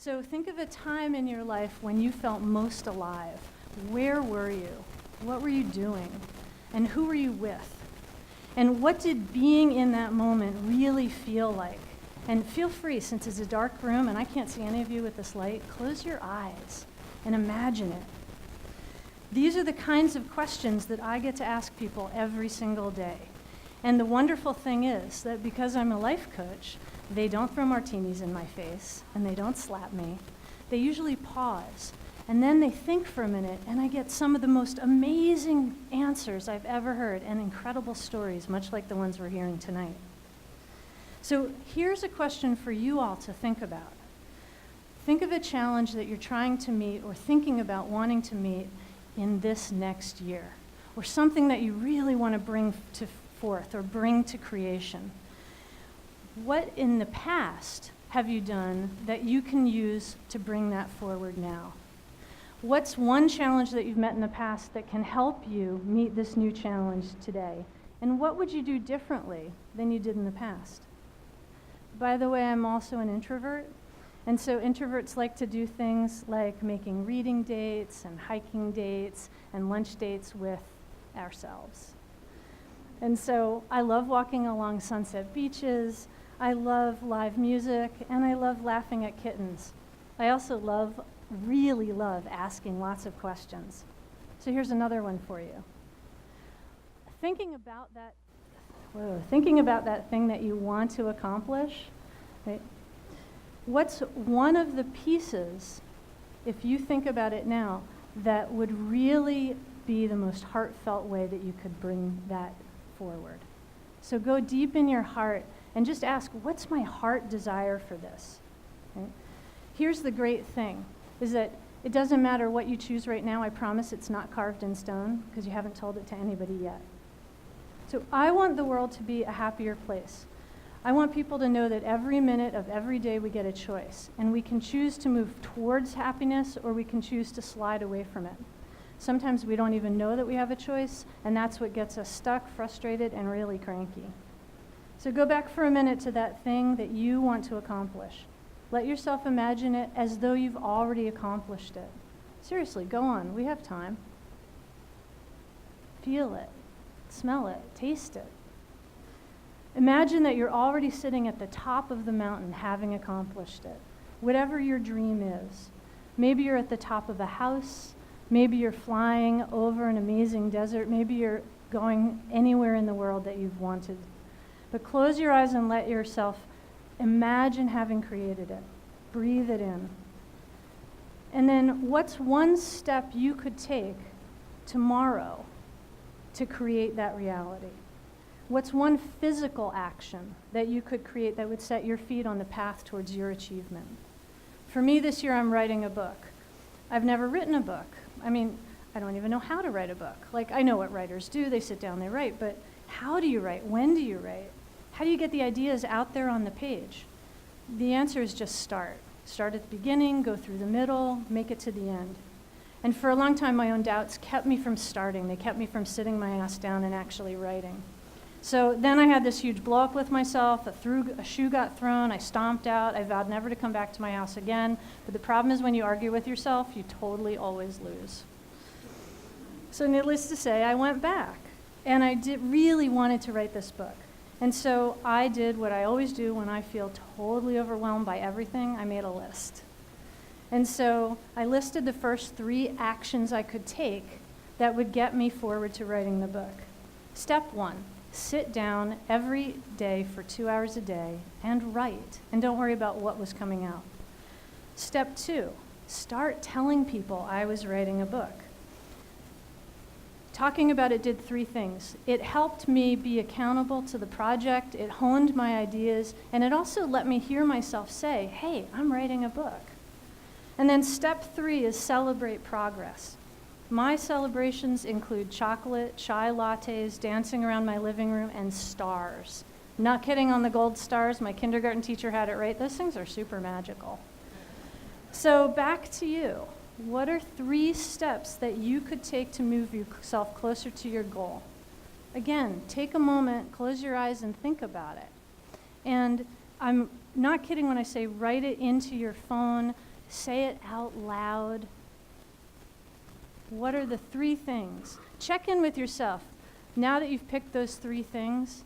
So think of a time in your life when you felt most alive. Where were you? What were you doing? And who were you with? And what did being in that moment really feel like? And feel free, since it's a dark room and I can't see any of you with this light, close your eyes and imagine it. These are the kinds of questions that I get to ask people every single day. And the wonderful thing is that because I'm a life coach, they don't throw martinis in my face and they don't slap me. They usually pause and then they think for a minute, and I get some of the most amazing answers I've ever heard and incredible stories, much like the ones we're hearing tonight. So here's a question for you all to think about. Think of a challenge that you're trying to meet or thinking about wanting to meet in this next year, or something that you really want to bring to forth or bring to creation. What in the past have you done that you can use to bring that forward now? What's one challenge that you've met in the past that can help you meet this new challenge today? And what would you do differently than you did in the past? By the way, I'm also an introvert. And so introverts like to do things like making reading dates and hiking dates and lunch dates with ourselves. And so I love walking along sunset beaches, I love live music, and I love laughing at kittens. I also really love asking lots of questions. So here's another one for you. Thinking about that thing that you want to accomplish, right? What's one of the pieces, if you think about it now, that would really be the most heartfelt way that you could bring that forward? So go deep in your heart and just ask, what's my heart desire for this? Right? Here's the great thing, is that it doesn't matter what you choose right now. I promise it's not carved in stone because you haven't told it to anybody yet. So I want the world to be a happier place. I want people to know that every minute of every day we get a choice, and we can choose to move towards happiness or we can choose to slide away from it. Sometimes we don't even know that we have a choice, and that's what gets us stuck, frustrated, and really cranky. So go back for a minute to that thing that you want to accomplish. Let yourself imagine it as though you've already accomplished it. Seriously, go on, we have time. Feel it, smell it, taste it. Imagine that you're already sitting at the top of the mountain having accomplished it, whatever your dream is. Maybe you're at the top of a house, maybe you're flying over an amazing desert, maybe you're going anywhere in the world that you've wanted. But close your eyes and let yourself imagine having created it. Breathe it in. And then what's one step you could take tomorrow to create that reality? What's one physical action that you could create that would set your feet on the path towards your achievement? For me this year, I'm writing a book. I've never written a book. I mean, I don't even know how to write a book. Like, I know what writers do. They sit down, they write. But how do you write? When do you write? How do you get the ideas out there on the page? The answer is just start. Start at the beginning, go through the middle, make it to the end. And for a long time, my own doubts kept me from starting. They kept me from sitting my ass down and actually writing. So then I had this huge blow up with myself. A shoe got thrown. I stomped out. I vowed never to come back to my house again. But the problem is when you argue with yourself, you totally always lose. So needless to say, I went back. And I really wanted to write this book. And so I did what I always do when I feel totally overwhelmed by everything. I made a list. And so I listed the first 3 actions I could take that would get me forward to writing the book. Step 1. Sit down every day for 2 hours a day and write, and don't worry about what was coming out. Step 2, start telling people I was writing a book. Talking about it did 3 things. It helped me be accountable to the project, it honed my ideas, and it also let me hear myself say, hey, I'm writing a book. And then step 3 is celebrate progress. My celebrations include chocolate, chai lattes, dancing around my living room, and stars. Not kidding on the gold stars. My kindergarten teacher had it right. Those things are super magical. So back to you. What are 3 steps that you could take to move yourself closer to your goal? Again, take a moment, close your eyes, and think about it. And I'm not kidding when I say write it into your phone. Say it out loud. What are the 3 things? Check in with yourself. Now that you've picked those 3 things,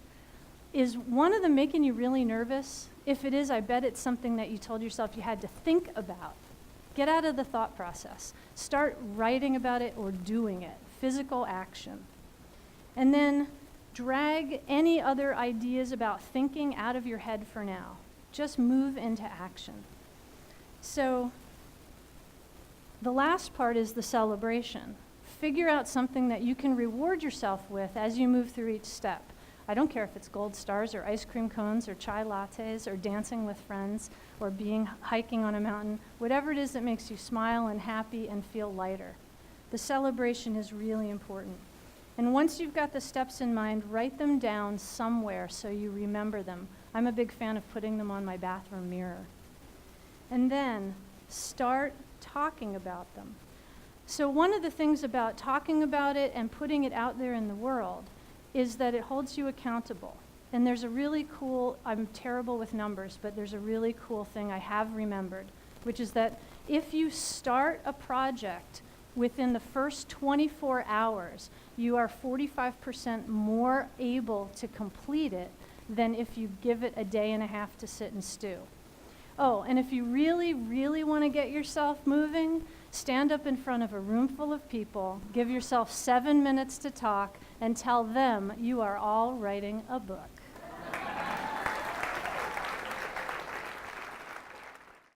is one of them making you really nervous? If it is, I bet it's something that you told yourself you had to think about. Get out of the thought process. Start writing about it or doing it. Physical action. And then drag any other ideas about thinking out of your head for now. Just move into action. So the last part is the celebration. Figure out something that you can reward yourself with as you move through each step. I don't care if it's gold stars or ice cream cones or chai lattes or dancing with friends or hiking on a mountain, whatever it is that makes you smile and happy and feel lighter. The celebration is really important. And once you've got the steps in mind, write them down somewhere so you remember them. I'm a big fan of putting them on my bathroom mirror. And then start talking about them. So one of the things about talking about it and putting it out there in the world is that it holds you accountable. And there's a really cool, I'm terrible with numbers, but there's a really cool thing I have remembered, which is that if you start a project within the first 24 hours, you are 45% more able to complete it than if you give it a day and a half to sit and stew. Oh, and if you really, really want to get yourself moving, stand up in front of a room full of people, give yourself 7 minutes to talk, and tell them you are all writing a book.